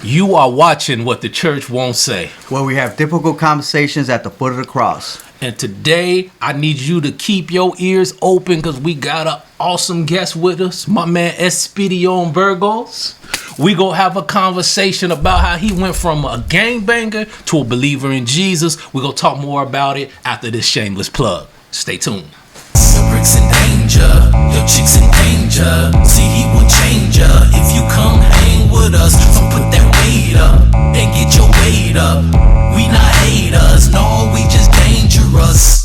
You are watching What the Church Won't Say. Where we have difficult conversations at the foot of the cross. And today, I need you to keep your ears open because we got an awesome guest with us, my man Espiridion Burgos. We gonna have a conversation about how he went from a gangbanger to a believer in Jesus. We gonna talk more about it after this shameless plug. Stay tuned. Your bricks in danger, your chicks in danger. See, he will change ya if you come hang with us. So put that weight up and get your weight up. We not haters, no, we just dangerous.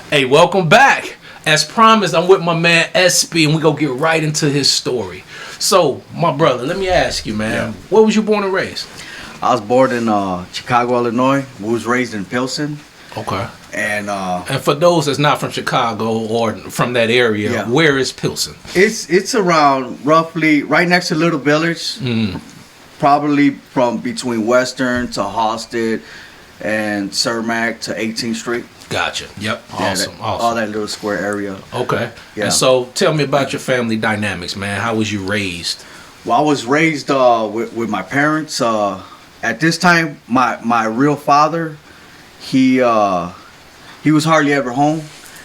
Hey, welcome back. As promised, I'm with my man Espy, and we gonna get right into his story. So, my brother, let me ask you, man, where was you born and raised? I was born in Chicago, Illinois. We was raised in Pilsen. Okay. And for those that's not from Chicago or from that area, where is Pilsen? It's around roughly right next to Little Village, probably from between Western to Halsted and Cermak to 18th Street. Gotcha. Yep. Awesome. All that little square area. Okay. Yeah. And so tell me about your family dynamics, man. How was you raised? Well, I was raised with my parents. At this time, my real father, he was hardly ever home,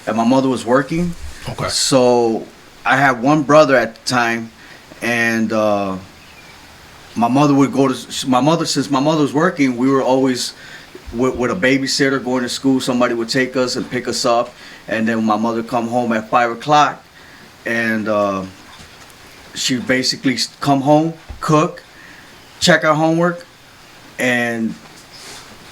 and my mother was working. Okay. So I had one brother at the time, and my mother would go to since my mother was working, we were always with a babysitter going to school. Somebody would take us and pick us up, and then my mother come home at 5 o'clock, and she basically come home, cook, check our homework, and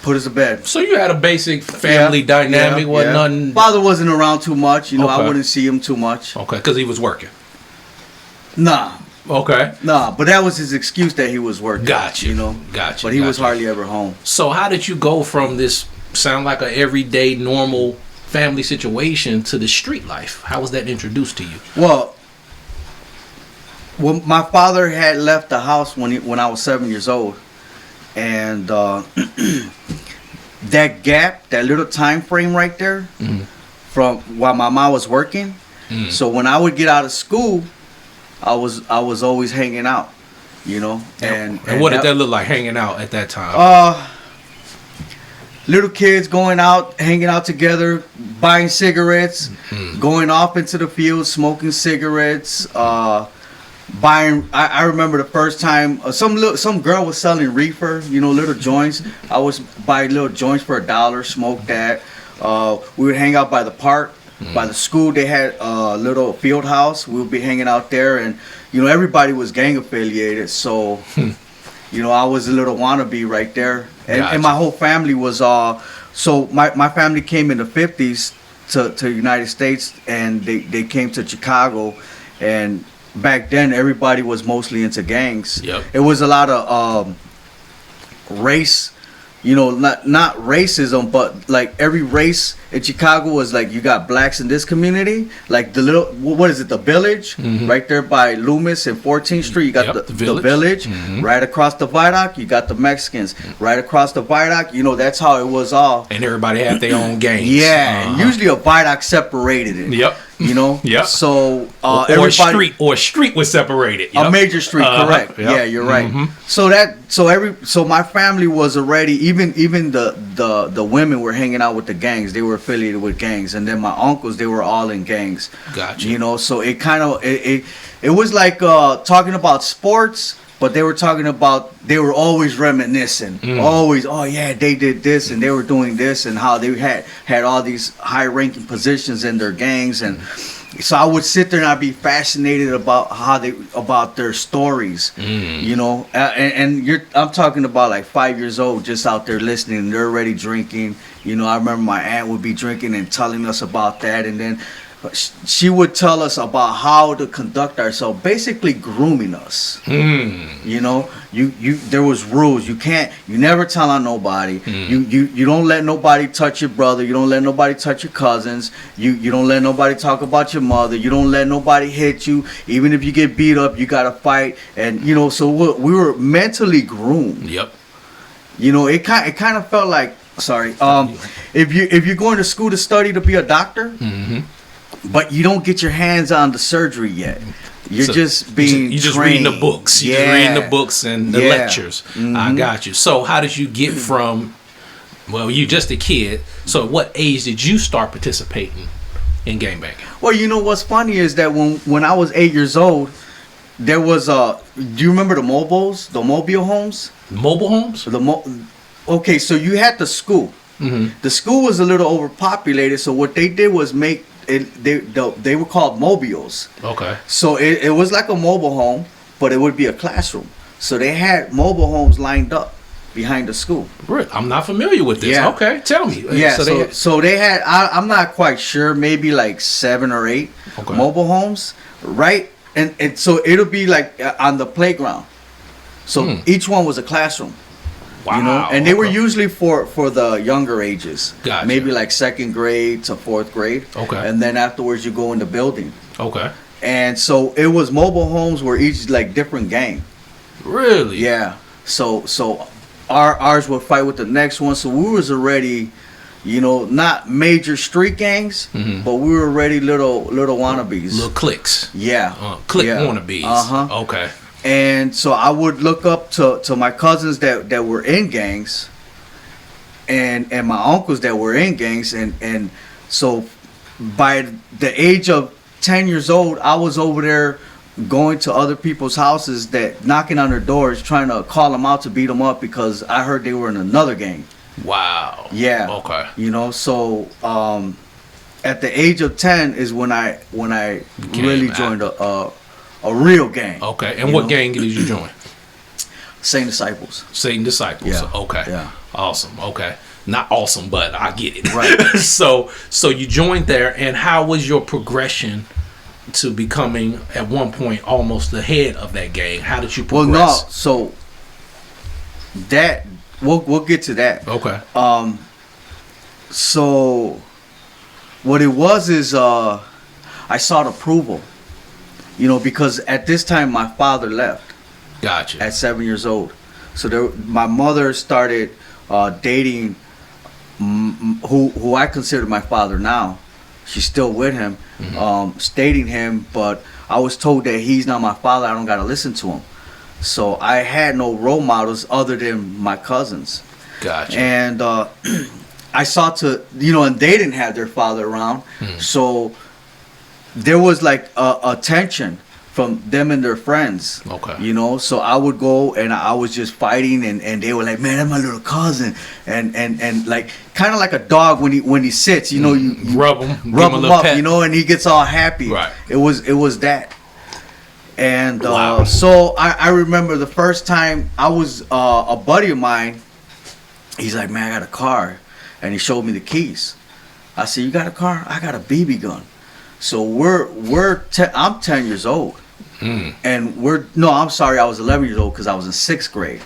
put us to bed. So you had a basic family dynamic. Wasn't nothing. Father wasn't around too much. Okay. I wouldn't see him too much. Okay, because he was working. Nah. Okay. Nah, but that was his excuse that he was working. Gotcha. Gotcha. But he was hardly ever home. So how did you go from this sound like a everyday normal family situation to the street life? How was that introduced to you? Well, my father had left the house when I was 7 years old, and that gap, that little time frame right there, from while my mom was working. So when I would get out of school, I was always hanging out, And what did that look like, hanging out at that time? Little kids going out, hanging out together, buying cigarettes, going off into the field, smoking cigarettes, buying. I remember the first time some girl was selling reefer, little joints. I was buy little joints for $1, smoke that. We would hang out by the park. By the school, they had a little field house. We would be hanging out there, and everybody was gang affiliated. So, I was a little wannabe right there, and my whole family was. So my family came in the 50s to the United States, and they came to Chicago, and back then everybody was mostly into gangs. Yep. It was a lot of race. Not racism, but like every race in Chicago was like, you got blacks in this community, like the Village, right there by Loomis and 14th Street. You got the Village. Right across the viaduct, you got the Mexicans. Right across the viaduct, that's how it was all. And everybody had their own gangs. Yeah, and usually a viaduct separated it. Yep. Yep. So or a street was separated. Yep. A major street, correct? Yep. Yeah, you're right. So my family was already even the women were hanging out with the gangs. They were affiliated with gangs, and then my uncles, they were all in gangs. Gotcha. So it kind of it was like talking about sports. But they were always reminiscing. Always, oh yeah, they did this and they were doing this, and how they had all these high ranking positions in their gangs. And so I would sit there and I'd be fascinated about their stories, and I'm talking about like 5 years old, just out there listening, and they're already drinking. I remember my aunt would be drinking and telling us about that, and then she would tell us about how to conduct ourselves, basically grooming us. There was rules. You never tell on nobody. You don't let nobody touch your brother. You don't let nobody touch your cousins. You don't let nobody talk about your mother. You don't let nobody hit you. Even if you get beat up, you gotta fight. And so we were mentally groomed. Yep. It kind of felt like Sorry. If you're going to school to study to be a doctor, but you don't get your hands on the surgery yet, you're just being you just trained. reading the books. You're just reading the books and the lectures. I got you. So how did you get from? Well, you just a kid. So at what age did you start participating in gangbanging? Well, you know what's funny is that when I was 8 years old, there was do you remember the mobile homes? Mobile homes? Okay, so you had the school. The school was a little overpopulated, so what they did was make it. They were called mobiles. Okay. So it was like a mobile home, but it would be a classroom. So they had mobile homes lined up behind the school. I'm not familiar with this. Yeah. Okay, tell me. Yeah, so they had, I'm not quite sure, maybe like 7 or 8 mobile homes, right? And so it'll be like on the playground. So each one was a classroom. Wow. You know, and they were usually for the younger ages. Gotcha. Maybe like 2nd grade to 4th grade. Okay. And then afterwards you go in the building. Okay. And so it was mobile homes where each like different gang. Really? Yeah. So ours would fight with the next one. So we was already, you know, not major street gangs, but we were already little wannabes. Little cliques. Yeah. Clique wannabes. Okay. And so I would look up to my cousins that were in gangs and my uncles that were in gangs. And so by the age of 10 years old, I was over there going to other people's houses, that knocking on their doors, trying to call them out to beat them up because I heard they were in another gang. Wow. Yeah. Okay. You know, so at the age of 10 is when I really joined a real gang. Okay. And what gang did you join? Satan Disciples. Satan Disciples. Yeah. Okay. Yeah. Awesome. Okay. Not awesome, but I get it. Right. So you joined there, and how was your progression to becoming at one point almost the head of that gang? How did you progress? Well, no. So that we'll get to that. Okay. So what it was is I sought approval. You know, because at this time my father left. Gotcha. At 7 years old. So my mother started dating who I consider my father now. She's still with him, dating him, but I was told that he's not my father. I don't got to listen to him. So I had no role models other than my cousins. Gotcha. And I sought to, you know, and they didn't have their father around. So there was like a tension from them and their friends. Okay. You know, so I would go and I was just fighting, and they were like, man, that's my little cousin, and like kind of like a dog when he sits, you know, you rub him up, pet. you know, and he gets all happy. Right. It was that. And Wow. so I remember the first time I was a buddy of mine. He's like, man, I got a car, and he showed me the keys. I said, you got a car? I got a BB gun. So I'm 10 years old, and I'm sorry, I was 11 years old because I was in 6th grade,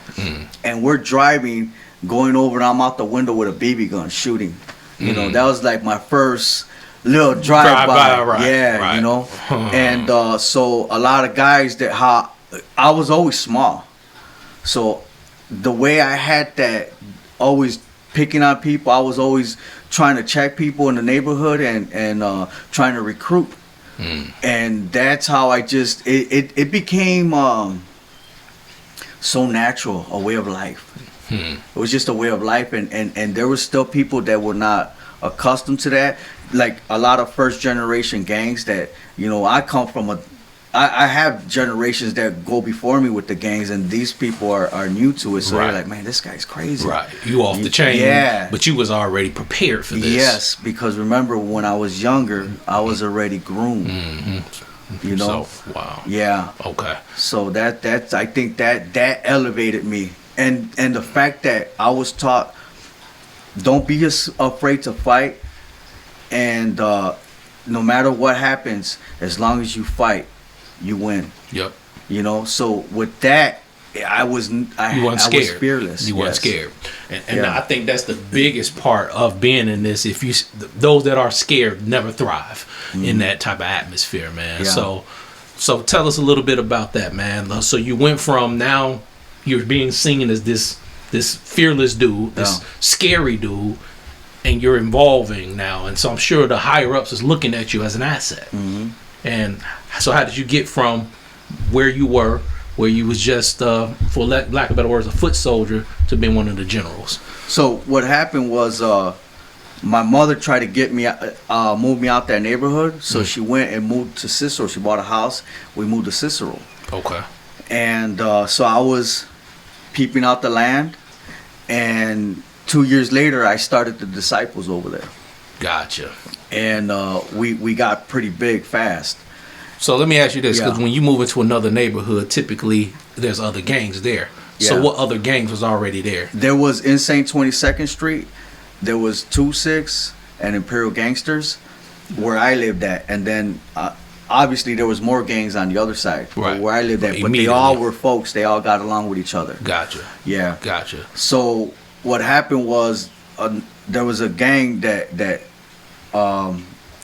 and we're driving, going over, and I'm out the window with a BB gun shooting. You know, that was like my first little drive-by. Right, yeah, right. you know, and so a lot of guys I was always small, so the way I had that always picking on people, I was always trying to check people in the neighborhood and trying to recruit. And that's how I just it became so natural, a way of life. It was just a way of life, and there was still people that were not accustomed to that, like a lot of first generation gangs that, you know, I come from I have generations that go before me with the gangs, and these people are new to it, so Right. they're like, man, this guy's crazy. Right. You off the chain. Yeah. But you was already prepared for this. Yes, because remember when I was younger, I was already groomed. You know. So, wow. Yeah. Okay. So that's I think that elevated me, and the fact that I was taught, don't be afraid to fight, and no matter what happens, as long as you fight, you win. Yep. You know. So with that, I was fearless. You weren't Yes. scared, and Yeah. I think that's the biggest part of being in this. If those that are scared never thrive in that type of atmosphere, man. Yeah. So tell us a little bit about that, man. So you went from, now you're being seen as this this fearless dude, this scary dude, and you're evolving now. And so I'm sure the higher ups is looking at you as an asset. And so how did you get from where you were, where you was just, for lack of better words, a foot soldier, to being one of the generals? So what happened was, my mother tried to get me, move me out that neighborhood. So she went and moved to Cicero. She bought a house. We moved to Cicero. Okay. And so I was peeping out the land. And 2 years later, I started the disciples over there. Gotcha. And we got pretty big fast. So let me ask you this, because when you move into another neighborhood, typically there's other gangs there. So what other gangs was already there? There was Insane 22nd Street. There was 2-6 and Imperial Gangsters where I lived at. And then obviously there was more gangs on the other side where I lived at. But they all were folks. They all got along with each other. Gotcha. Yeah. Gotcha. So what happened was there was a gang that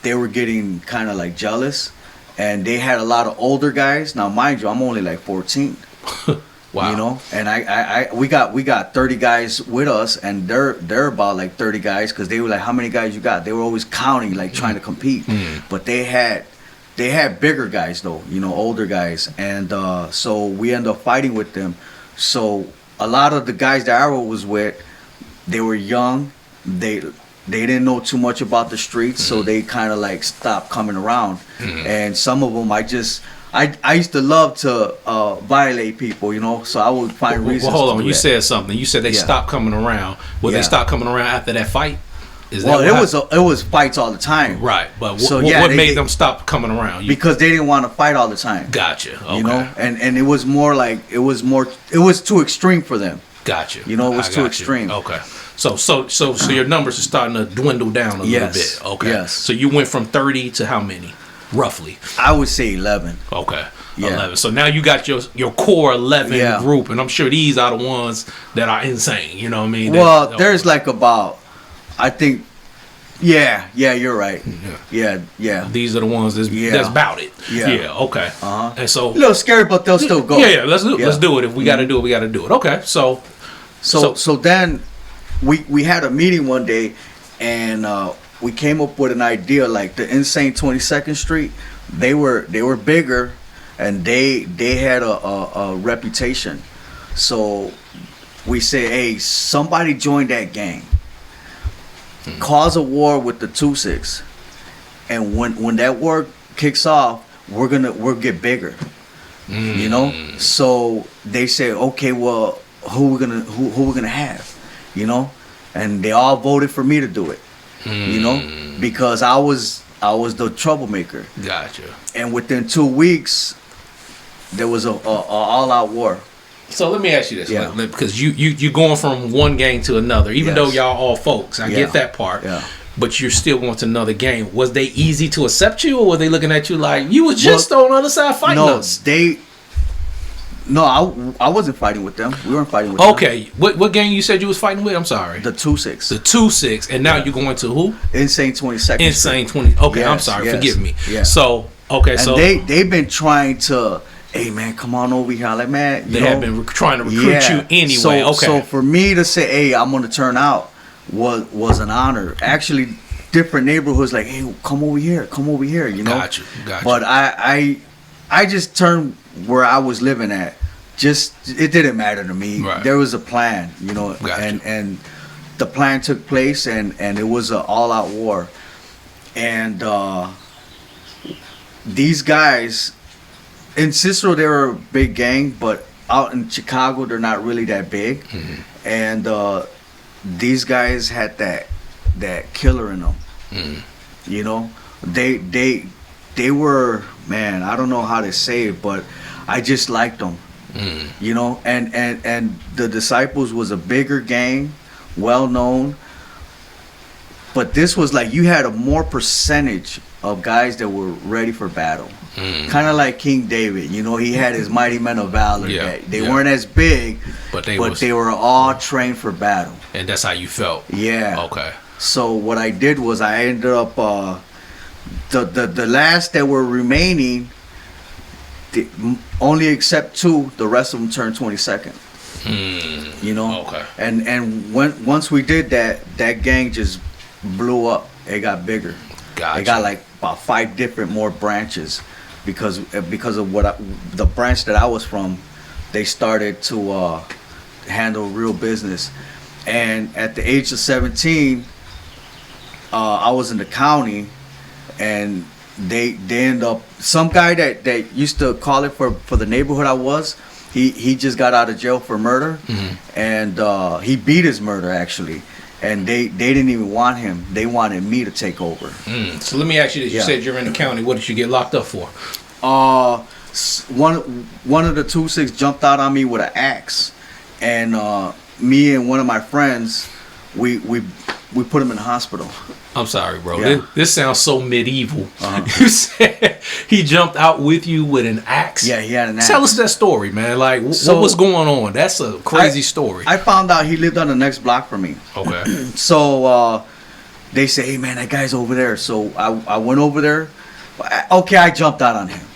they were getting kind of like jealous. And they had a lot of older guys. Now, mind you, I'm only like 14. Wow. You know, and we got 30 guys with us, and they're about like 30 guys, because they were like, how many guys you got? They were always counting, like trying to compete. But they had bigger guys though, you know, older guys, and so we ended up fighting with them. So a lot of the guys that I was with, they were young. They didn't know too much about the streets, so they kind of like stopped coming around. And some of them I used to love to violate people, you know, so I would find reasons. Well, hold on, to do you that. said something. You said they stopped coming around. Well, they stopped coming around after that fight? Is Well, that it was fights all the time. Right, but So, what they made them stop coming around? Because they didn't want to fight all the time. Gotcha. Okay. You know, and it was more like it was too extreme for them. Gotcha. You know, it was I too got extreme. You. Okay. So your numbers are starting to dwindle down a little bit. Okay. Yes. So you went from 30 to how many, roughly? I would say 11. Okay. Yeah. 11. So now you got your core 11 group, and I'm sure these are the ones that are insane. You know what I mean? Well, there's like about, I think, yeah, you're right. Yeah. These are the ones that's about it. Yeah. Okay. And so A little scary, but they'll still go. Yeah. Let's do it. If we got to do it, we got to do it. Okay. So then we had a meeting one day, and we came up with an idea, like the Insane 22nd Street. They were bigger, and they had a reputation. So we said, hey, somebody join that gang. Cause a war with the 2-6, and when that war kicks off, we'll get bigger. You know. So they said, okay, well, who we're gonna have, you know, and they all voted for me to do it, you know, because I was the troublemaker. Gotcha. And within 2 weeks, there was a all-out war. So let me ask you this, because you going from one gang to another, even though y'all all folks. I get that part. Yeah. But you're still going to another gang. Was they easy to accept you, or were they looking at you like you was just on the other side fighting us? No, I wasn't fighting with them. We weren't fighting with them. Okay. What gang you said you was fighting with? I'm sorry. The 2-6. The 2-6. And now you're going to who? Insane 22nd. Insane 20. Okay, yes, I'm sorry. Yes. Forgive me. Yeah. So, okay. And they've been trying to, hey, man, come on over here. I'm like, man, they have been trying to recruit you anyway. So for me to say, hey, I'm going to turn out was an honor. Actually, different neighborhoods like, hey, come over here, you know. Gotcha. But I just turned where I was living at. Just it didn't matter to me. Right. There was a plan, you know, and the plan took place, and it was an all-out war. And these guys in Cicero, they were a big gang, but out in Chicago, they're not really that big. And these guys had that killer in them. You know, they were, man, I don't know how to say it, but I just liked them. You know, and the Disciples was a bigger gang, well known, but this was like you had a more percentage of guys that were ready for battle. Kind of like King David, you know, he had his mighty men of valor. They weren't as big, but they were all trained for battle. And that's how you felt. Yeah. Okay. So what I did was I ended up the last that were remaining, only except 2, the rest of them turned 22nd. You know. Okay. And once we did that, that gang just blew up. It got bigger. Gotcha. It got like about 5 different more branches because of the branch that I was from. They started to handle real business, and at the age of 17, I was in the county, and they end up, some guy that used to call it for the neighborhood I was. He just got out of jail for murder, and he beat his murder actually. And they didn't even want him. They wanted me to take over. So let me ask you this. You said you're in the county. What did you get locked up for? One of the 2-6 jumped out on me with an axe, and me and one of my friends, we put him in the hospital. I'm sorry, bro. Yeah. This sounds so medieval. You said he jumped out with you with an axe? Yeah, he had an axe. Tell us that story, man. Like, what was going on? That's a crazy story. I found out he lived on the next block from me. Okay. So they say, hey, man, that guy's over there. So I went over there. Okay, I jumped out on him.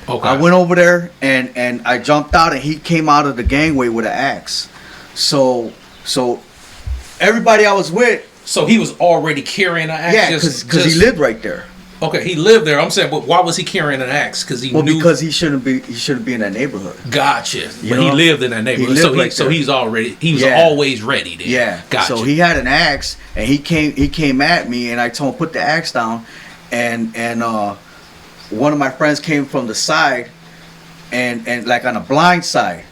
Okay. I went over there, and I jumped out, and he came out of the gangway with an axe. So everybody I was with. So he was already carrying an axe? Yeah, because he lived right there. Okay, he lived there. I'm saying, but why was he carrying an axe? Because knew. Because he shouldn't be in that neighborhood. Gotcha. But You know? he lived in that neighborhood. So he was always ready then. Yeah. Gotcha. So he had an axe, and he came at me, and I told him put the axe down, and one of my friends came from the side, and like on a blind side.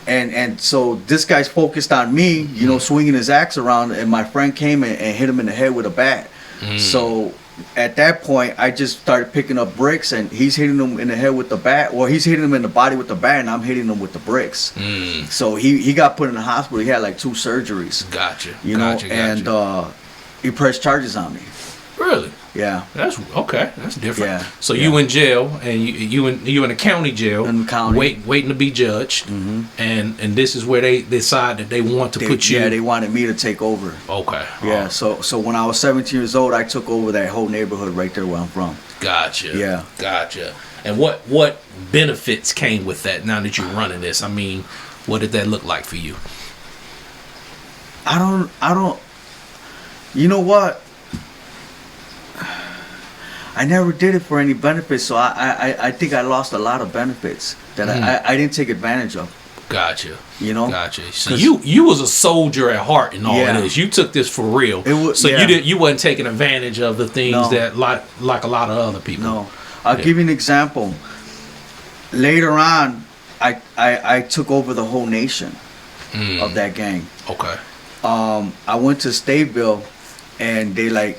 And so this guy's focused on me, you know, swinging his axe around, and my friend came and hit him in the head with a bat. So at that point, I just started picking up bricks, and he's hitting him in the head with the bat, or he's hitting him in the body with the bat, and I'm hitting him with the bricks. So he got put in the hospital. He had like 2 surgeries. Gotcha. You know, and he pressed charges on me. Really? Yeah. That's okay. That's different. Yeah. So you in jail, and you in the county jail, In the county. waiting to be judged, and this is where they decide that they want to put you. Yeah, they wanted me to take over. Okay. Yeah. So when I was 17 years old, I took over that whole neighborhood right there where I'm from. Gotcha. Yeah. Gotcha. And what benefits came with that? Now that you're running this, I mean, what did that look like for you? I don't. You know what? I never did it for any benefits, so I think I lost a lot of benefits that I didn't take advantage of. Gotcha. You know. Gotcha. So you was a soldier at heart in all Yeah. of this. You took this for real. So yeah. you wasn't taking advantage of the things No. that like a lot of other people. No. I'll give you an example. Later on, I took over the whole nation of that gang. Okay. I went to Stateville, and I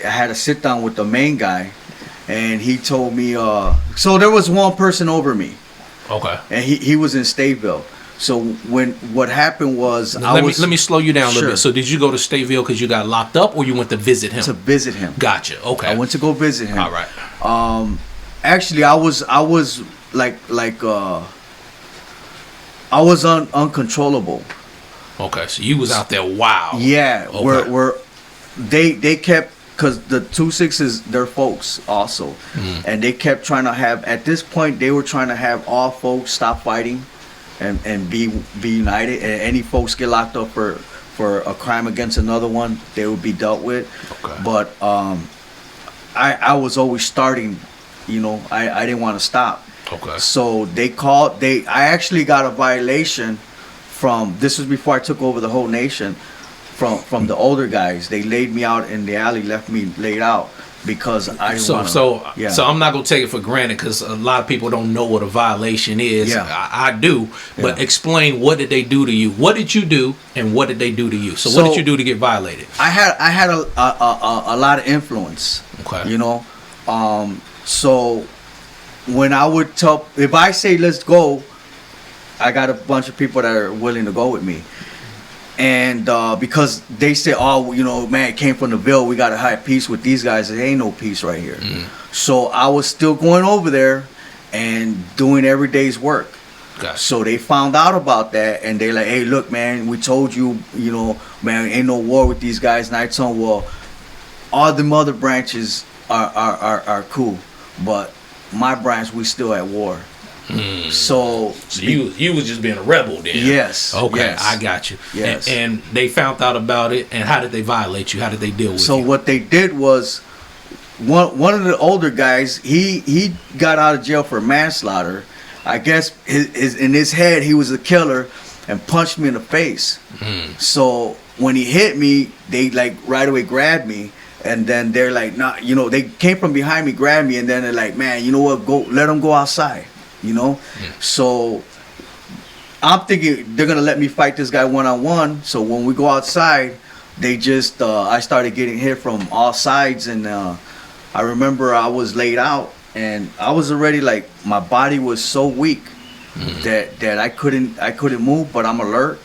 had a sit down with the main guy, and he told me, so there was one person over me, Okay. and he was in Stateville. So what happened was, let me slow you down a little Sure. bit. So did you go to Stateville because you got locked up, or you went to visit him? to visit him. Gotcha. Okay. I went to go visit him. All right. Actually, I was uncontrollable. Okay. So you was out there wild. Yeah, Okay. where they kept, because the 2-6 is their folks also, and they kept trying to have, at this point they were trying to have all folks stop fighting and be united, and any folks get locked up for a crime against another one, they would be dealt with. Okay. But I was always starting, you know, I didn't want to stop. Okay. So I actually got a violation from, this was before I took over the whole nation, from the older guys. They laid me out in the alley, left me laid out because I didn't want to. So I'm not gonna take it for granted because a lot of people don't know what a violation is. Yeah. I do, but Yeah. explain, what did they do to you? What did you do, and what did they do to you? So what did you do to get violated? I had a lot of influence. Okay. You know, so when I would tell, if I say let's go, I got a bunch of people that are willing to go with me. And because they say, oh, you know, man, it came from the Ville, we got to have peace with these guys. There ain't no peace right here. So I was still going over there and doing every day's work. Gotcha. So they found out about that, and they like, hey, look, man, we told you, you know, man, ain't no war with these guys. And I told them, well, all the other branches are cool, but my branch, we still at war. So you was just being a rebel then. Yes. Okay, yes. I got you. Yes. And they found out about it, and how did they violate you? How did they deal with you? So what they did was, one of the older guys, he got out of jail for manslaughter. I guess in his head he was a killer, and punched me in the face. So when he hit me, they like right away grabbed me, and then they're like, nah, you know, they came from behind me, grabbed me, and then they're like, man, you know what, go let them go outside, you know. So I'm thinking they're gonna let me fight this guy one-on-one. So when we go outside, they just I started getting hit from all sides, and I remember I was laid out, and I was already like, my body was so weak that I couldn't move, but I'm alert.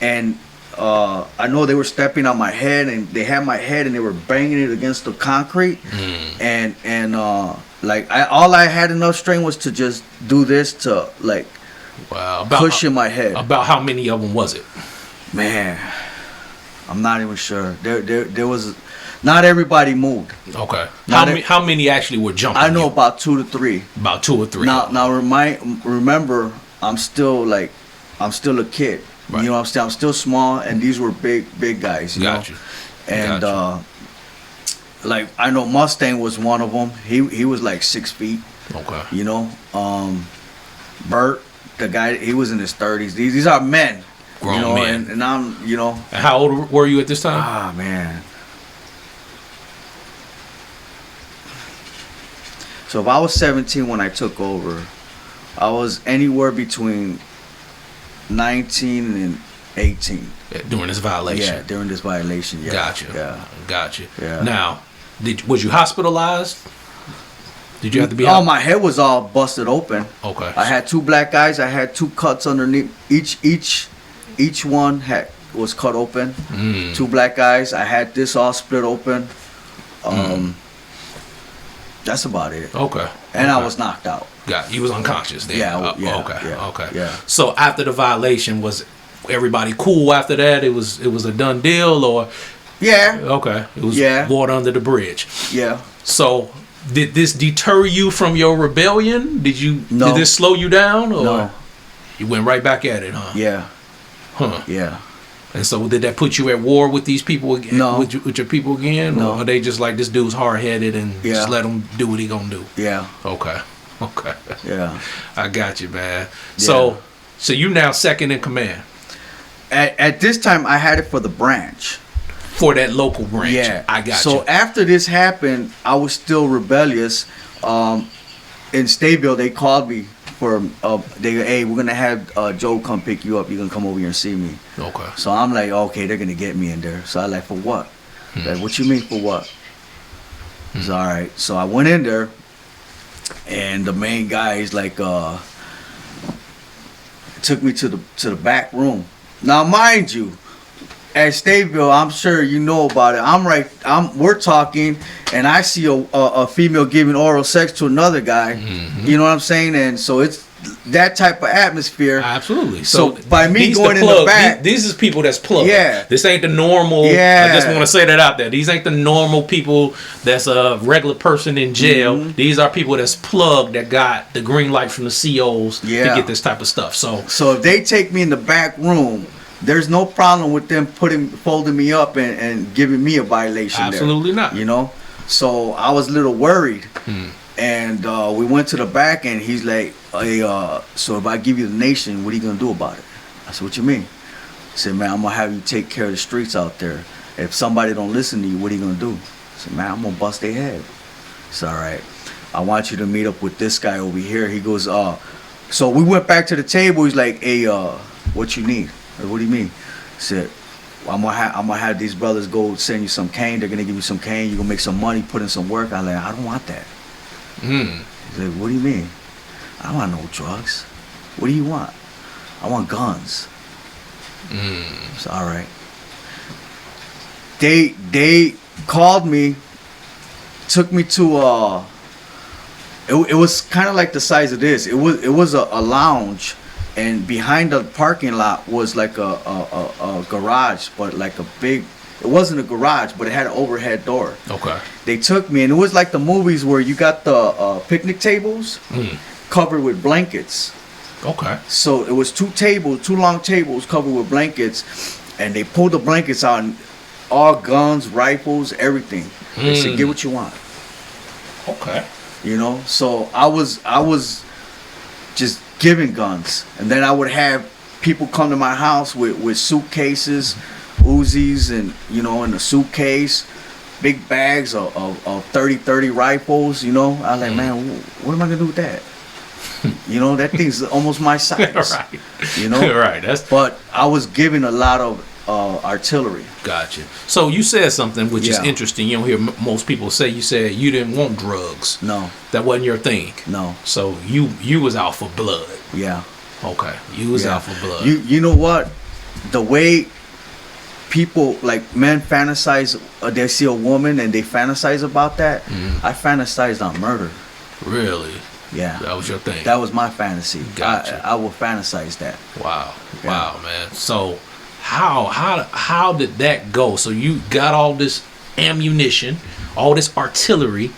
And I know they were stepping on my head, and they had my head, and they were banging it against the concrete, and like all I had enough strength was to just do this to like pushing my head. About how many of them was it? Man, I'm not even sure. There was. Not everybody moved. Okay. How many actually were jumping? I know about 2 to 3. About 2 or 3. Now remember, I'm still a kid. Right. You know, I'm still small, and these were big guys. You know? You. And like I know Mustang was one of them. He was like 6 feet. Okay. You know, Bert, the guy, he was in his 30s. These are men. Grown men. And I'm, you know. And how old were you at this time? Ah, man. So if I was 17 when I took over, I was anywhere between 19 and 18. During this violation? Yeah, during this violation, yeah. Gotcha. Yeah. Gotcha. Yeah. Now, was you hospitalized? Did you have to be Oh, my head was all busted open. Okay. I had 2 black eyes. I had 2 cuts underneath. Each one was cut open. 2 black eyes. I had this all split open. That's about it. Okay. And I was knocked out. You was unconscious then. Yeah. Okay. Yeah. So after the violation, was everybody cool after that? It was a done deal, or? Yeah. Okay. It was water under the bridge. Yeah. So did this deter you from your rebellion? No. Did this slow you down, or no. You went right back at it, huh? Yeah. Huh. Yeah. And so did that put you at war with these people again? No. With your people again? No. Or are they just like, this dude's hard-headed and just let him do what he gonna do? Yeah. Okay. Yeah. I got you, man. So you now second in command? At this time, I had it for the branch. For that local branch? Yeah. I got you. So after this happened, I was still rebellious. In Stateville, they called me for, hey, we're going to have Joe come pick you up. You're going to come over here and see me. Okay. So I'm like, okay, they're going to get me in there. So I like, for what? Like, what you mean for what? He's all right. So I went in there, and the main guy, he's like, took me to the back room. Now, mind you, at Stateville, I'm sure you know about it. We're talking, and I see a female giving oral sex to another guy. You know what I'm saying? And so it's that type of atmosphere. Absolutely. So by me going in the back, these is people that's plugged. Yeah. This ain't the normal. Yeah. I just want to say that out there. These ain't the normal people that's a regular person in jail. These are people that's plugged, that got the green light from the COs to get this type of stuff. So if they take me in the back room, there's no problem with them folding me up and giving me a violation. Absolutely not. You know? So I was a little worried. And we went to the back, and he's like, hey, so if I give you the nation, what are you going to do about it? I said, what you mean? He said, man, I'm going to have you take care of the streets out there. If somebody don't listen to you, what are you going to do? I said, man, I'm going to bust their head. It's all right. I want you to meet up with this guy over here. He goes, so we went back to the table. He's like, hey, what you need? I said, what do you mean? He said, well, I'm gonna have these brothers go send you some cane. They're going to give you some cane. You're going to make some money, put in some work. I'm like, I don't want that. He's like, what do you mean? I don't want no drugs. What do you want? I want guns. It's all right. They called me, took me to it was kind of like the size of this. It was a lounge, and behind the parking lot was like a garage, but like a big. It wasn't a garage, but it had an overhead door. Okay. They took me, and it was like the movies where you got the picnic tables, covered with blankets. Okay. So it was two long tables covered with blankets, and they pulled the blankets out, and all guns, rifles, everything. They said, "Get what you want." Okay. You know, so I was just giving guns, and then I would have people come to my house with suitcases, Uzis, and you know, in a suitcase, big bags of 30 rifles. You know, I was like, man, what am I gonna do with that? You know, that thing's almost my size. Right. You know, right. But I was giving a lot of artillery. Gotcha. So you said something which is Yeah. interesting. You don't hear most people say. You said you didn't want drugs. No, That wasn't your thing. no, So you was out for blood. yeah. Okay. You was Yeah. out for blood. You know what? The way people, like men, fantasize, they see a woman and they fantasize about that. I fantasized on murder. Really? Yeah, That was your thing. that was my fantasy. Gotcha. I will fantasize that. Wow. Yeah. Wow, man. So how did that go? So you got all this ammunition, all this artillery.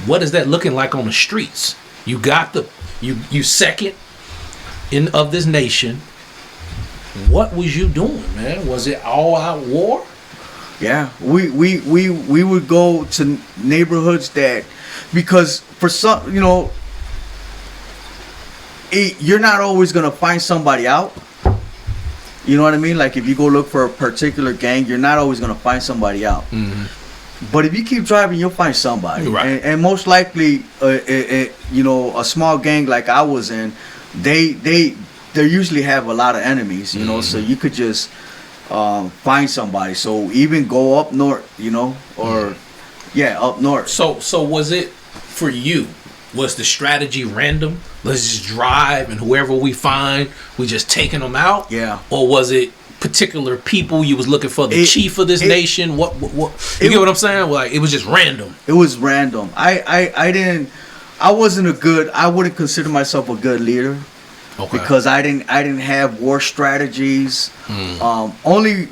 What is that looking like on the streets? You got you second in of this nation. What was you doing, man? Was it all out war? Yeah, we would go to neighborhoods that, because for some, you know, you're not always gonna find somebody out. You know what I mean? Like if you go look for a particular gang, you're not always gonna find somebody out. But if you keep driving, you'll find somebody. Right. And most likely, you know, a small gang like I was in, they usually have a lot of enemies. You know, so you could just find somebody. So even go up north, you know, or up north. So was it for you? Was the strategy random? Let's just drive and whoever we find, we just taking them out? Yeah. Or was it particular people you was looking for? The chief of this nation? What? You get what I'm saying? Like it was just random. It was random. I wouldn't consider myself a good leader. Okay. Because I didn't have war strategies. Only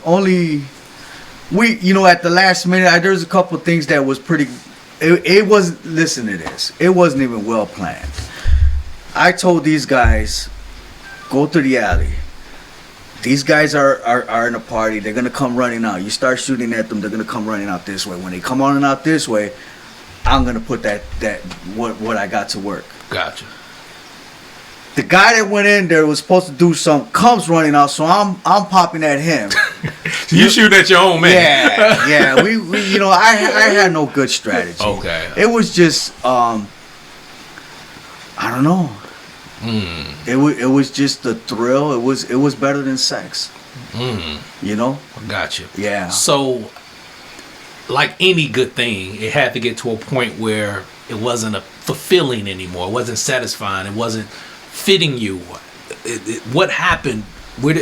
we, you know, at the last minute, there's a couple of things that was pretty. It was, listen to this. It wasn't even well planned. I told these guys, go through the alley. These guys are in a party. They're gonna come running out. You start shooting at them, they're gonna come running out this way. When they come running out this way, I'm gonna put what I got to work. Gotcha. The guy that went in there was supposed to do something, comes running out, so I'm popping at him. You shoot at your own man. Yeah. We you know, I had no good strategy. Okay. It was just I don't know. It was just the thrill. It was better than sex. You know? Gotcha. Yeah. So, like any good thing, it had to get to a point where it wasn't fulfilling anymore. It wasn't satisfying. It wasn't fitting you. What happened?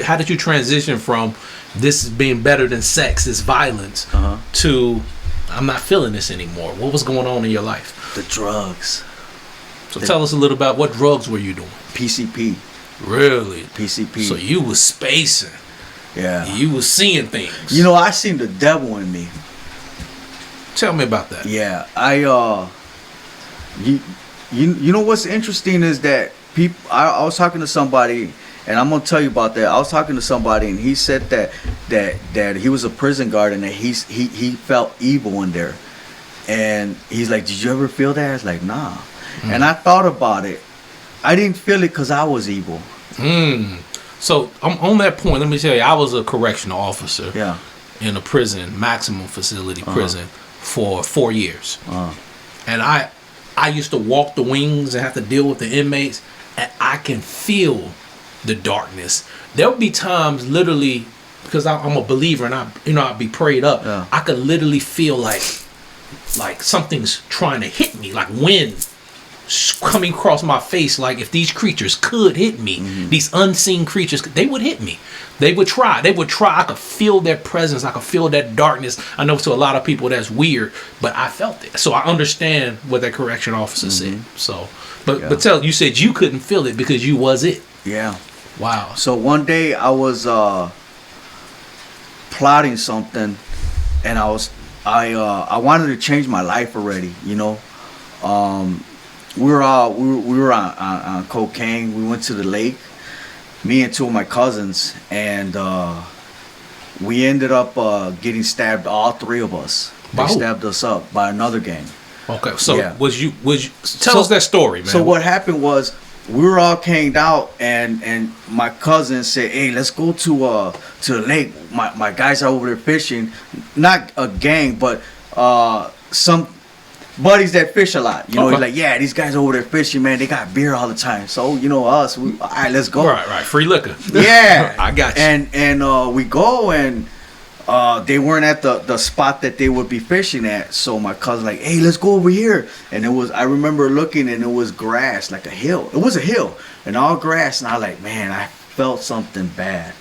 How did you transition from this being better than sex, this violence, to I'm not feeling this anymore? What was going on in your life? The drugs. So tell us a little about what drugs were you doing? PCP. Really? PCP. So you was spacing. Yeah. You was seeing things. You know, I seen the devil in me. Tell me about that. Yeah. You know what's interesting is that people. I was talking to somebody, and I'm gonna tell you about that. I was talking to somebody, and he said that he was a prison guard, and that he felt evil in there, and he's like, "Did you ever feel that?" I was like, "Nah," and I thought about it. I didn't feel it because I was evil. So on that point, let me tell you, I was a correctional officer. Yeah. In a prison, maximum facility prison, for 4 years, and I used to walk the wings and have to deal with the inmates, and I can feel the darkness. There would be times, literally, because I'm a believer and I'd be prayed up. Yeah. I could literally feel like something's trying to hit me, like wind coming across my face. Like if these creatures could hit me, these unseen creatures, they would hit me. They would try. I could feel their presence. I could feel that darkness. I know to a lot of people that's weird, but I felt it. So I understand what that correction officer said. So, but tell, you said you couldn't feel it because you was it. Yeah. Wow. So one day I was plotting something, and I wanted to change my life already, you know. we were on cocaine. We went to the lake, me and two of my cousins, and we ended up getting stabbed. All three of us. They By who? stabbed us up by another gang. Okay, so Yeah. was you tell us that story, man? So what happened was we were all canged out, and my cousin said, "Hey, let's go to the lake. My guys are over there fishing. Not a gang, but some buddies that fish a lot. You know, Okay. he's like, yeah, these guys over there fishing, man. They got beer all the time. So you know us. All right, let's go. Right, free liquor. Yeah, I got you. And we go and. They weren't at the spot that they would be fishing at, so my cousin like, hey, let's go over here. And I remember looking, and it was grass, like a hill. It was a hill, and all grass. And I like, man, I felt something bad.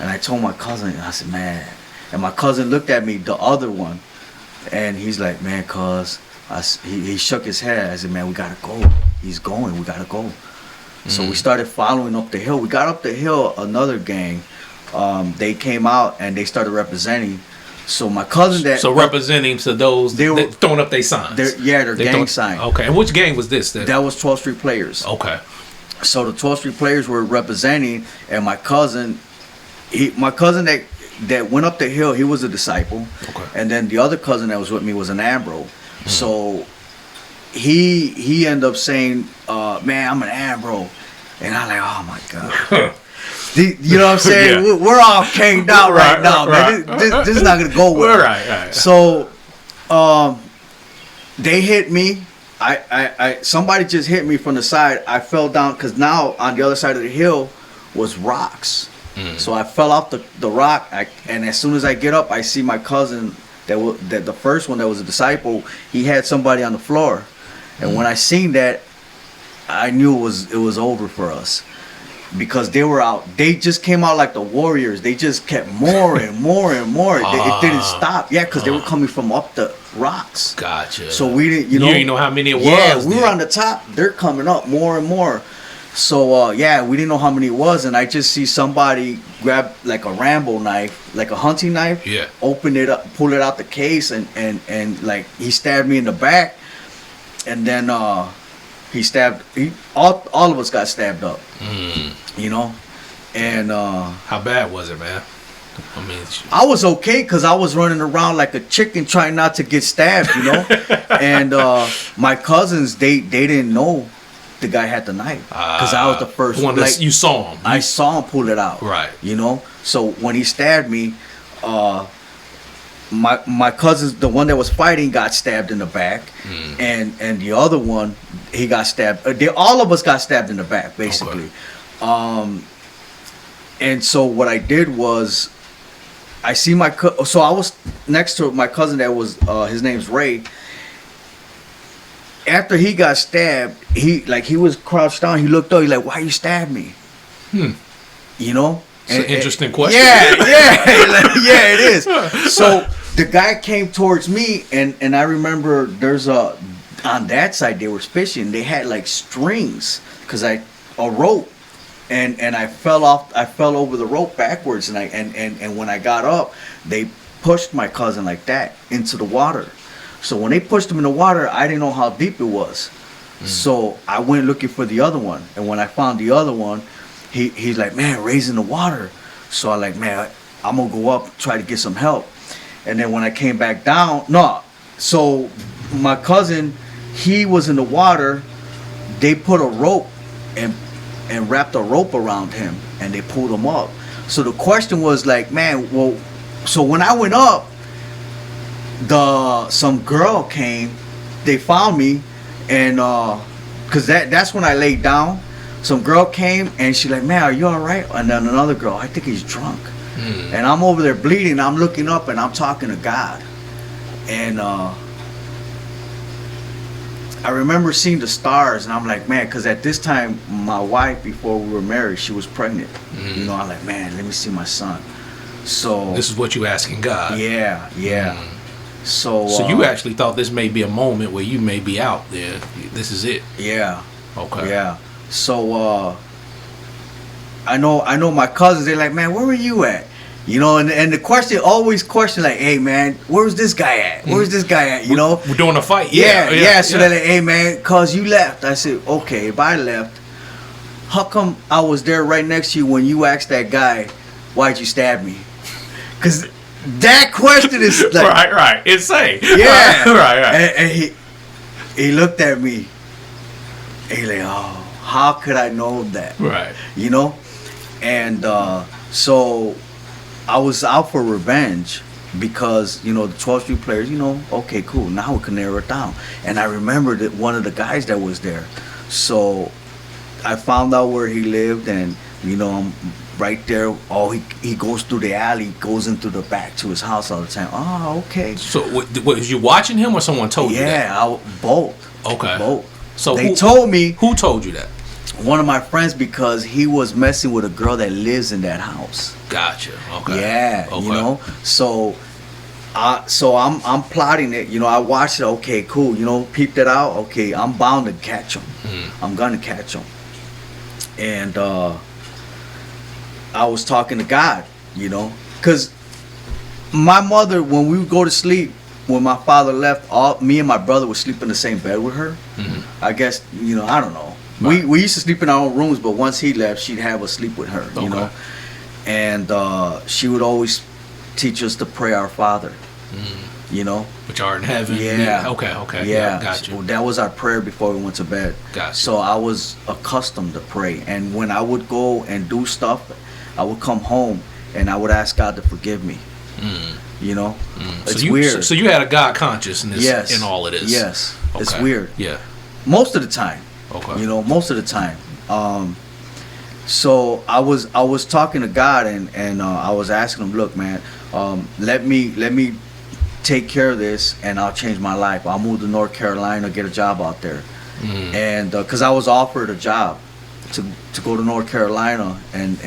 And I told my cousin, and I said, man. And my cousin looked at me, the other one, and he's like, man, cuz. He shook his head. I said, man, we gotta go. He's going. We gotta go. So we started following up the hill. We got up the hill, another gang. They came out and they started representing. So my cousin representing to those they were that throwing up their signs. Their gang sign. Okay, and which gang was this? That was 12th Street Players. Okay. So the 12th Street Players were representing, and my cousin that went up the hill, he was a disciple. Okay. And then the other cousin that was with me was an Ambro. So he ended up saying, man, I'm an Ambro. And I'm like, oh my God. You know what I'm saying? Yeah. We're all canged out right now, man. This is not gonna go well. Right. So, they hit me. I somebody just hit me from the side. I fell down because now on the other side of the hill was rocks. So I fell off the rock. And as soon as I get up, I see my cousin that the first one that was a disciple. He had somebody on the floor, and when I seen that, I knew it was over for us. Because they were out, they just came out like the warriors. They just kept more and more and more. It didn't stop. Yeah, because they were coming from up the rocks. Gotcha. So we didn't, you didn't know how many it was. Yeah, we were on the top. They're coming up more and more. So we didn't know how many it was, and I just see somebody grab like a Rambo knife, like a hunting knife. Yeah. Open it up, pull it out the case, and like he stabbed me in the back, and then all of us got stabbed up. You know, and how bad was it, man? I mean, I was okay because I was running around like a chicken trying not to get stabbed, you know. And my cousins, they didn't know the guy had the knife because I was the first one. Like, you saw him. I saw him pull it out. Right. You know. So when he stabbed me, my cousins, the one that was fighting, got stabbed in the back, and the other one, he got stabbed. All of us got stabbed in the back, basically. Okay. And so what I did was, I see so I was next to my cousin that was his name's Ray. After he got stabbed, he was crouched down. He looked up. He's like, "Why you stabbed me?" You know. It's an interesting question. Yeah, it is. So the guy came towards me, and I remember on that side they were fishing. They had like strings a rope, and I fell over the rope backwards, and when I got up, they pushed my cousin like that into the water. So when they pushed him in the water, I didn't know how deep it was. So I went looking for the other one, and when I found the other one, he's like, man, Ray's in the water. So I like, man, I'm gonna go up, try to get some help. And then when I came back down, so my cousin, he was in the water. They put a rope and wrapped a rope around him, and they pulled him up. So the question was like, man, well, so when I went up, some girl came, they found me, and cause that's when I laid down. Some girl came and she like, man, are you all right? And then another girl, I think he's drunk. And I'm over there bleeding. I'm looking up and I'm talking to God. And I remember seeing the stars, and I'm like, man, because at this time, my wife, before we were married, she was pregnant. You know, I'm like, man, let me see my son. So this is what you asking God. Yeah. So you actually thought this may be a moment where you may be out there. This is it. Yeah. Okay. Yeah. So I know my cousins, they're like, man, where were you at? You know, and the question, always question like, hey man, where's this guy at? Where's this guy at? You know? We're doing a fight. Yeah. So they're like, hey man, cause you left. I said, okay, if I left, how come I was there right next to you when you asked that guy, why'd you stab me? Cause that question is like, right. Insane. Yeah. right. And he looked at me. And he like, oh, how could I know that? Right. You know? And so I was out for revenge because, you know, the 12th Street players, you know, okay, cool. Now we can narrow it down. And I remembered that one of the guys that was there. So I found out where he lived, and, you know, I'm right there. Oh, he goes through the alley, goes into the back to his house all the time. Oh, okay. So was you watching him or someone told you that? Yeah, both. Okay. Both. So they told me. Who told you that? One of my friends, because he was messing with a girl that lives in that house. Gotcha. Okay. Yeah, okay. you know. So I'm plotting it. You know, I watched it. Okay, cool. You know, peeped it out. Okay, I'm bound to catch him. I'm gonna catch him. And I was talking to God. You know, because my mother, when we would go to sleep, when my father left, me and my brother would sleep in the same bed with her. I guess, you know, I don't know. Right. We used to sleep in our own rooms, but once he left, she'd have us sleep with her, you know. And she would always teach us to pray our Father, you know. Which are in heaven. Yeah. Okay. Yeah. Got you. So that was our prayer before we went to bed. Gotcha. So I was accustomed to pray. And when I would go and do stuff, I would come home and I would ask God to forgive me. You know? It's weird. So you had a God consciousness Yes. in all of this. Yes. Okay. It's weird. Yeah. Most of the time. Okay. You know, most of the time. So I was talking to God, and I was asking him, look, man, let me take care of this, and I'll change my life. I'll move to North Carolina, get a job out there. And because I was offered a job to go to North Carolina and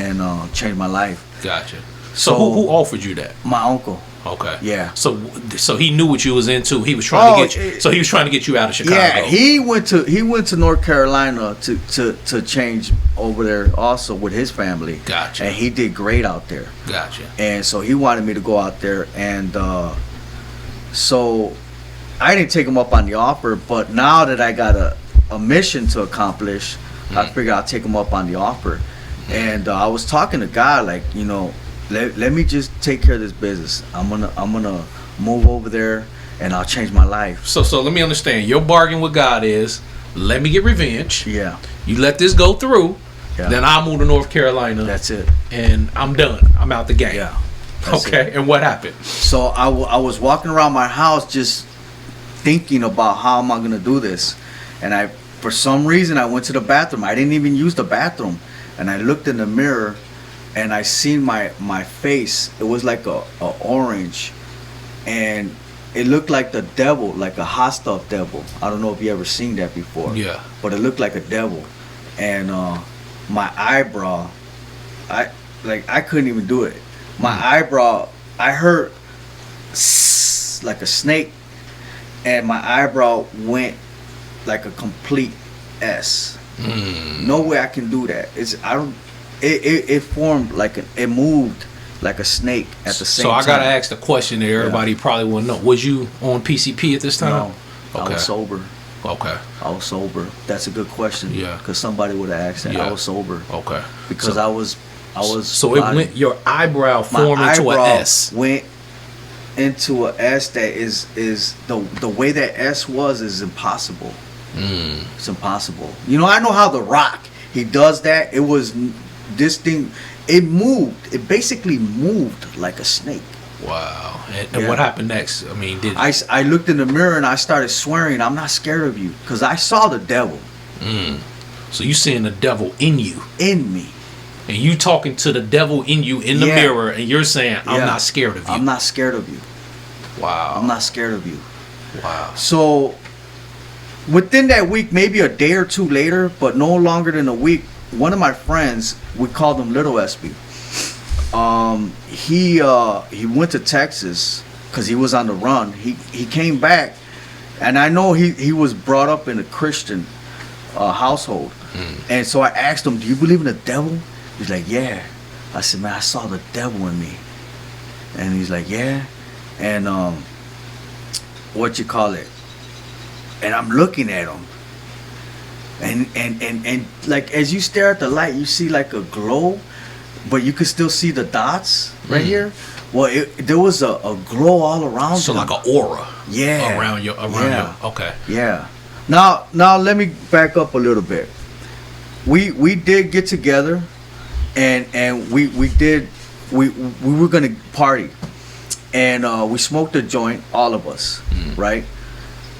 change my life. Gotcha. So who offered you that? My uncle. Okay. Yeah. So he knew what you was into. He was trying to get you. So he was trying to get you out of Chicago. Yeah, he went to North Carolina to change over there also with his family. Gotcha. And he did great out there. Gotcha. And so he wanted me to go out there, and so I didn't take him up on the offer. But now that I got a mission to accomplish, I figured I'll take him up on the offer. And I was talking to God, like, you know, let me just take care of this business. I'm gonna move over there, and I'll change my life. So let me understand. Your bargain with God is, let me get revenge. Yeah. You let this go through. Yeah. Then I'll move to North Carolina. That's it. And I'm done. I'm out the game. Yeah. That's Okay. it. And what happened? So I was walking around my house just thinking about how am I gonna do this, and for some reason I went to the bathroom. I didn't even use the bathroom, and I looked in the mirror, and I seen my face. It was like a orange, and it looked like the devil, like a hot stuff devil. I don't know if you ever seen that before. Yeah. But it looked like a devil, and my eyebrow, I couldn't even do it. My eyebrow, I heard like a snake, and my eyebrow went like a complete S. No way I can do that. It formed like it moved like a snake at the same time. So I gotta ask the question that everybody probably want to know. Was you on PCP at this time? No, Okay. I was sober. Okay. I was sober. That's a good question. Yeah. Because somebody would have asked that. Yeah. I was sober. Okay. Because So- I was. So it went. Your eyebrow formed my into an eyebrow S. went into a S that is the way that S was is impossible. It's impossible. You know, I know how The Rock, he does that. It was this thing. It moved. It basically moved like a snake. Wow. And Yeah. what happened next? I mean, I looked in the mirror and I started swearing, I'm not scared of you, because I saw the devil So you seeing the devil in you, in me. and you talking to the devil in you in the Yeah. mirror, and you're saying, "I'm Yeah. not scared of you." I'm not scared of you. Wow. I'm not scared of you. Wow. So within that week, maybe a day or two later, but no longer than a week, one of my friends, we called him Little Espy. He went to Texas because he was on the run. He came back, and I know he was brought up in a Christian household. And so I asked him, "Do you believe in the devil?" He's like, "Yeah." I said, "Man, I saw the devil in me." And he's like, yeah. And what you call it? And I'm looking at him. And like as you stare at the light, you see like a glow, but you could still see the dots right here. Well, there was a glow all around. So him. like an aura. Yeah. Around your. Okay. Yeah. Now let me back up a little bit. We did get together, and we were gonna party, and we smoked a joint, all of us, right?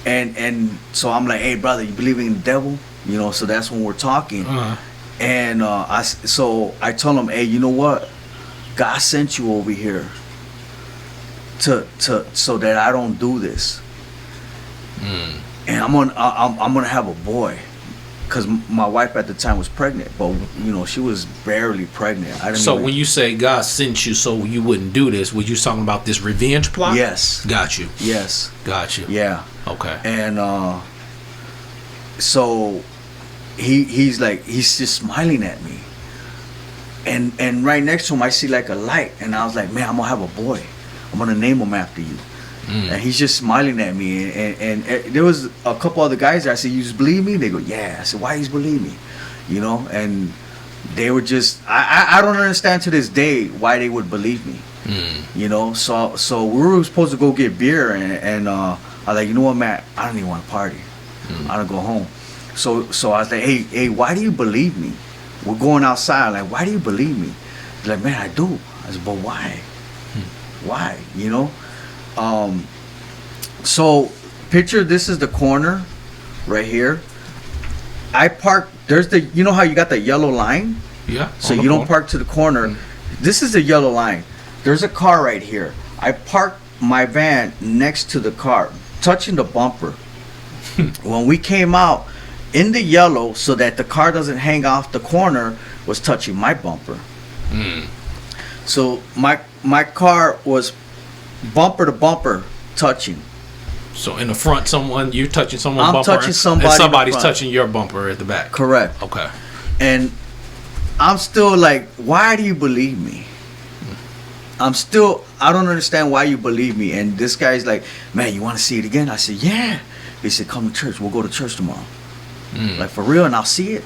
And so I'm like, hey brother, you believe in the devil? You know, so that's when we're talking. And so I told him, hey, you know what? God sent you over here to so that I don't do this. And I'm gonna have a boy, because my wife at the time was pregnant, but you know she was barely pregnant. When you say God sent you so you wouldn't do this, were you talking about this revenge plot? Yes. Got you. Yes. Got you. Yeah. Okay. And so he's just smiling at me, and right next to him I see like a light, and I was like, man, I'm gonna have a boy. I'm gonna name him after you. And he's just smiling at me, and there was a couple other guys there. I said, you just believe me? They go, yeah. I said, why you believe me? You know, and they were just, I don't understand to this day why they would believe me. You know, so we were supposed to go get beer, and I was like, you know what, Matt, I don't even want to party. I don't go home. So I was like, hey, why do you believe me? We're going outside. Like, why do you believe me? He's like, man, I do. I said, but why? Why? You know? So picture this is the corner right here. I parked, there's the, you know how you got the yellow line? Yeah. So you don't park to the corner. This is the yellow line. There's a car right here. I parked my van next to the car, touching the bumper. When we came out in the yellow, so that the car doesn't hang off the corner, was touching my bumper. So my car was bumper to bumper touching. So in the front, you're touching someone's bumper. I'm touching somebody. And somebody's touching your bumper at the back. Correct. Okay. And I'm still like, why do you believe me? I don't understand why you believe me. And this guy's like, man, you want to see it again? I said, yeah. He said, come to church. We'll go to church tomorrow. Like, for real? And I'll see it?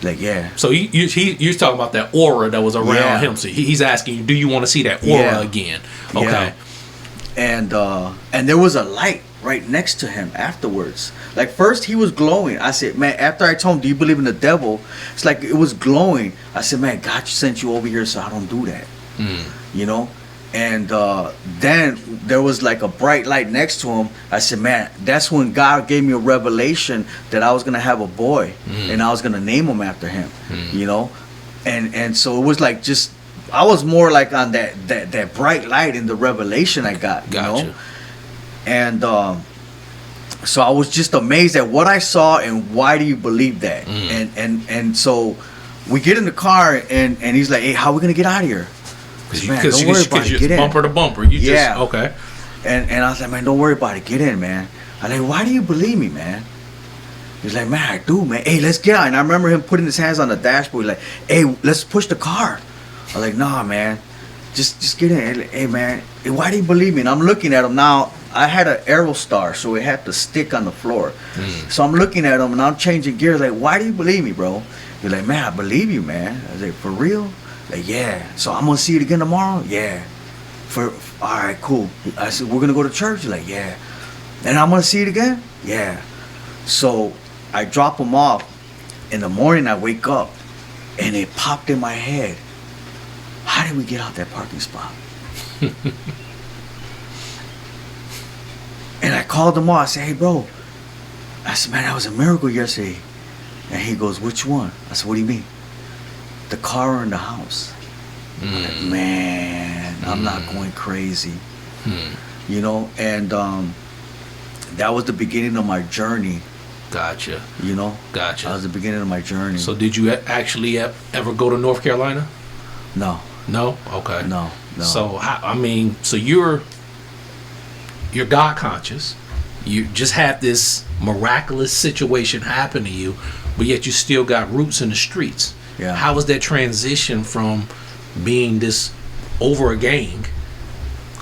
Like, yeah. So you're talking about that aura that was around him. So he's asking you, do you want to see that aura again? Okay. Yeah. And there was a light right next to him afterwards. Like, first he was glowing. I said, man, after I told him, do you believe in the devil? It's like it was glowing. I said, man, God sent you over here so I don't do that. You know? And then there was like a bright light next to him. I said, man, that's when God gave me a revelation that I was going to have a boy and I was going to name him after him, you know? And so it was like just, I was more like on that bright light in the revelation I got, you know? And so I was just amazed at what I saw and why do you believe that? And so we get in the car and he's like, hey, how are we going to get out of here? Because you're bumper to bumper. Okay. And I was like, man, don't worry about it. Get in, man. I'm like, why do you believe me, man? He's like, man, I do, man. Hey, let's get out. And I remember him putting his hands on the dashboard. Like, hey, let's push the car. I was like, nah, man. Just get in. Hey, man, why do you believe me? And I'm looking at him now. I had an Aerostar, so it had to stick on the floor. So I'm looking at him, and I'm changing gears. Like, why do you believe me, bro? He's like, man, I believe you, man. I was like, for real? Like, yeah. So I'm gonna see it again tomorrow? Yeah. All right, cool. I said, we're gonna go to church? He's like, yeah. And I'm gonna see it again? Yeah. So I drop him off. In the morning, I wake up, and it popped in my head. How did we get out that parking spot? And I called him off. I said, hey, bro. I said, man, that was a miracle yesterday. And he goes, which one? I said, what do you mean? The car or in the house? I'm like, man, I'm not going crazy. You know, and that was the beginning of my journey. Gotcha. You know? Gotcha. That was the beginning of my journey. So did you actually ever go to North Carolina? No. No? Okay. No. So, so you're God conscious. You just had this miraculous situation happen to you, but yet you still got roots in the streets. Yeah. How was that transition from being this over a gang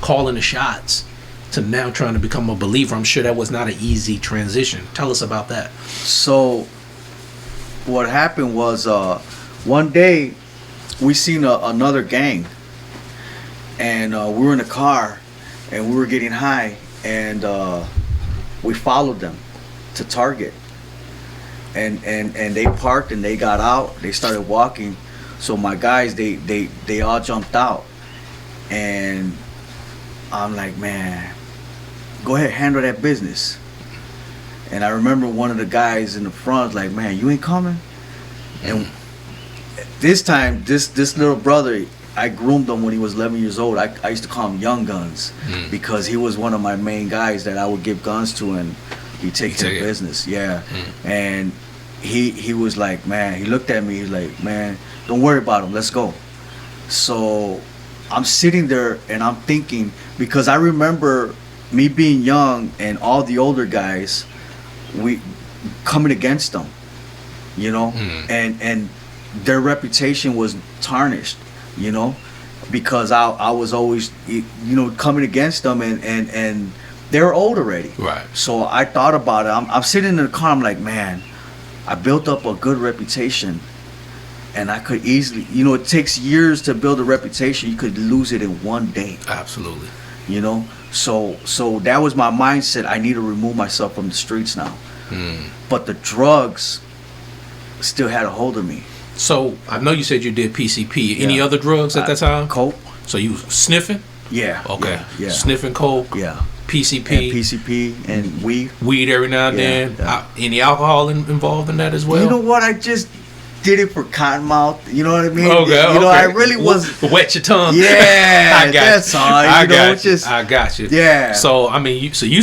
calling the shots to now trying to become a believer? I'm sure that was not an easy transition. Tell us about that. So what happened was one day we seen another gang, and we were in a car and we were getting high, and we followed them to Target, and they parked and they got out, they started walking. So my guys, they all jumped out, and I'm like, man, go ahead, handle that business. And I remember one of the guys in the front was like, man, you ain't coming? And this time, this little brother, I groomed him when he was 11 years old. I used to call him Young Guns because he was one of my main guys that I would give guns to, and he'd take care of business. Yeah. And he was like, man, he looked at me, he's like, man, don't worry about him, let's go. So I'm sitting there and I'm thinking, because I remember me being young and all the older guys, we coming against them, you know, and their reputation was tarnished, you know, because I was always, you know, coming against them, and they were old already. Right. So I thought about it. I'm sitting in the car, I'm like, man, I built up a good reputation, and I could easily, you know, it takes years to build a reputation. You could lose it in one day. Absolutely. You know, so that was my mindset. I need to remove myself from the streets now. But the drugs still had a hold of me. So I know you said you did PCP. Any other drugs at that time? Coke. So you sniffing? Yeah. Okay. Yeah. Sniffing coke. Yeah. PCP. And PCP and weed. Weed every now and then. Yeah. Any alcohol involved in that as well? You know what? I just did it for Cottonmouth. You know what I mean? Okay. You know, I really was. Wet your tongue. Yeah. I got that's you. all. I got you. Yeah. So I mean, you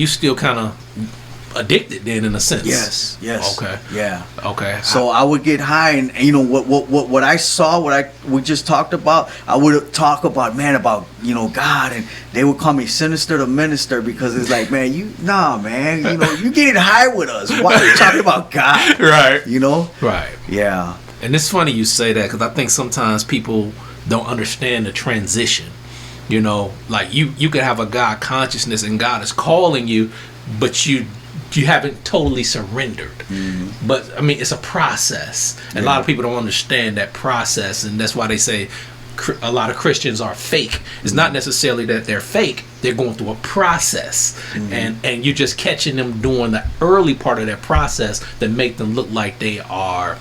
still kind of addicted then, in a sense. Yes. Okay. Yeah. Okay. So I would get high, and you know what I saw, we just talked about. I would talk about, man, about, you know, God, and they would call me Sinister the Minister, because it's like, man, you know, you getting high with us. Why are you talking about God? Right. You know. Right. Yeah. And it's funny you say that, because I think sometimes people don't understand the transition. You know, like you could have a God consciousness and God is calling you, but you haven't totally surrendered. But I mean, it's a process, and a lot of people don't understand that process, and that's why they say a lot of Christians are fake. It's not necessarily that they're fake, they're going through a process, and you're just catching them during the early part of that process that make them look like they are,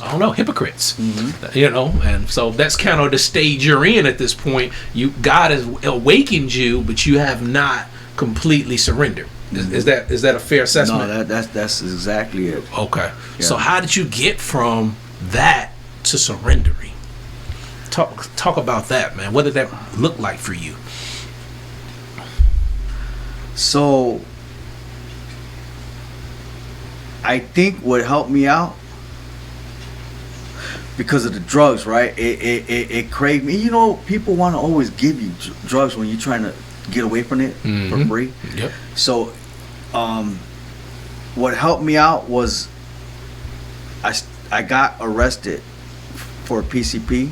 I don't know, hypocrites. You know, and so that's kind of the stage you're in at this point. God has awakened you, but you have not completely surrendered. Is that a fair assessment? No, that's exactly it. Okay. Yeah. So how did you get from that to surrendering? Talk about that, man. What did that look like for you? So I think what helped me out, because of the drugs, right? It craved me. You know, people want to always give you drugs when you're trying to get away from it for free. Yep. So what helped me out was I got arrested for PCP,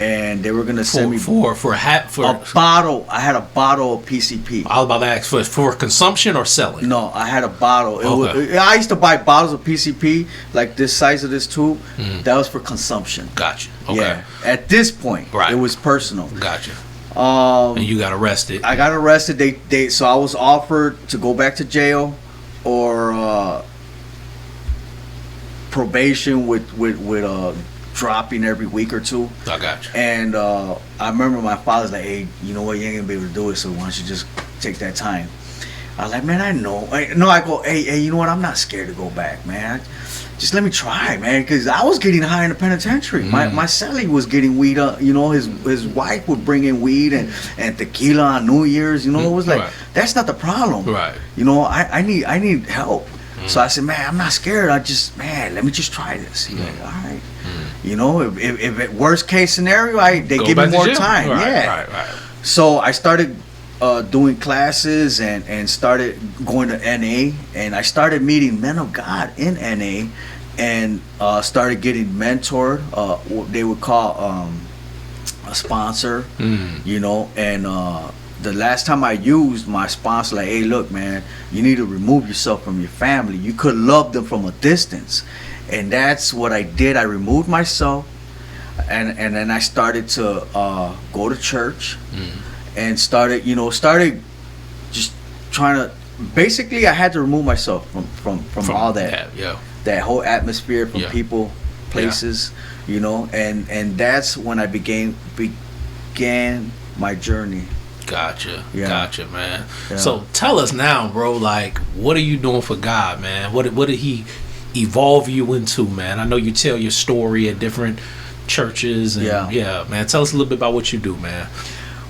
and they were gonna send me for a bottle. I had a bottle of PCP. I was about to ask, for consumption or selling? No, I had a bottle. Okay. I used to buy bottles of PCP like this size of this tube. That was for consumption. Gotcha. Okay. Yeah. At this point, Right. it was personal. Gotcha. And you got arrested. I got arrested. So I was offered to go back to jail or probation with dropping every week or two. I got you. And I remember my father's like, hey, you know what, you ain't gonna be able to do it, so why don't you just take that time? I was like, man, I know. I go, hey, you know what, I'm not scared to go back, man. Just let me try, man, because I was getting high in the penitentiary. My cellie was getting weed. You know, his wife would bring in weed and tequila on New Year's. You know, it was like, Right. That's not the problem. Right. You know, I need help. So I said, man, I'm not scared. Let me just try this. He's like, all right. You know, if worst case scenario, they Go give me back to more jail. time. Right, Yeah. Right. So I started doing classes and started going to NA, and I started meeting men of God in NA, and started getting mentored. What they would call a sponsor, you know, and the last time I used, my sponsor like, hey, look, man, you need to remove yourself from your family. You could love them from a distance. And that's what I did. I removed myself, and then I started to go to church, and started just trying to, basically I had to remove myself from all that, that whole atmosphere, from people, places, you know, and that's when I began my journey. Gotcha, man. Yeah. So tell us now, bro, like, what are you doing for God, man? What did he evolve you into, man? I know you tell your story at different churches, and yeah, man. Tell us a little bit about what you do, man.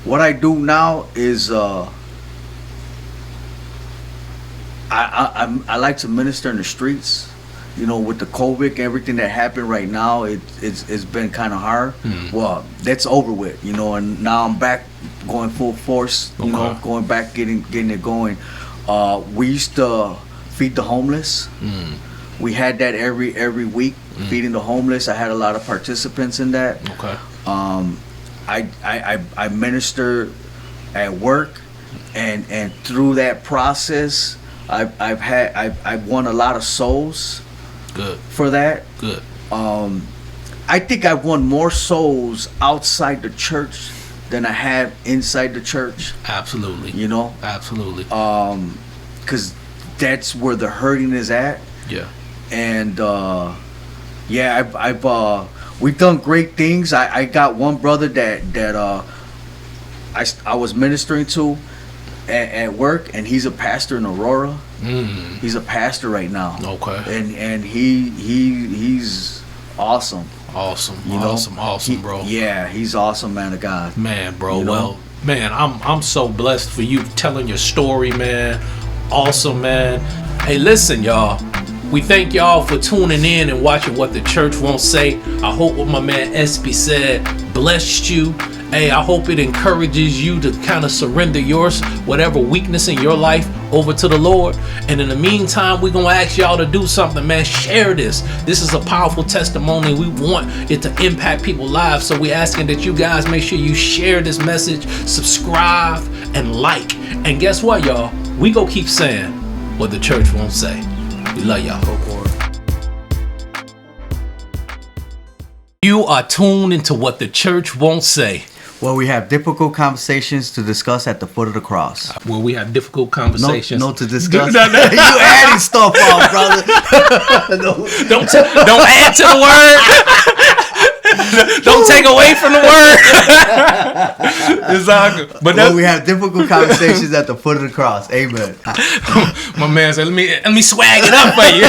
What I do now is I like to minister in the streets. You know, with the COVID, everything that happened right now, it's been kind of hard. Well, that's over with, you know, and now I'm back going full force, you know, going back, getting it going. We used to feed the homeless. We had that every week, feeding the homeless. I had a lot of participants in that. I minister at work, and through that process, I've won a lot of souls. Good. For that. Good. I think I've won more souls outside the church than I have inside the church. Absolutely. You know? Absolutely. Because that's where the hurting is at. Yeah. And I've we've done great things. I got one brother that I was ministering to at work, and he's a pastor in Aurora. He's a pastor right now. Okay. And he's awesome. Awesome, bro. Yeah, he's awesome, man of God. Man, bro. You know? Well, man, I'm so blessed for you telling your story, man. Awesome, man. Hey, listen, y'all. We thank y'all for tuning in and watching What the Church Won't Say. I hope what my man Espy said blessed you. Hey, I hope it encourages you to kind of surrender yours, whatever weakness in your life, over to the Lord. And in the meantime, we're going to ask y'all to do something, man. Share this. This is a powerful testimony. We want it to impact people's lives. So we're asking that you guys make sure you share this message, subscribe, and like. And guess what, y'all? We going to keep saying what the church won't say. We love y'all. Go for it. You are tuned into What the Church Won't Say. Well, we have difficult conversations to discuss at the foot of the cross. Well, we have difficult conversations. No to discuss. You adding stuff on, brother. Don't add to the word. Don't take away from the word. Exactly. But well, we have difficult conversations at the foot of the cross. Amen. My man said, let me swag it up for you.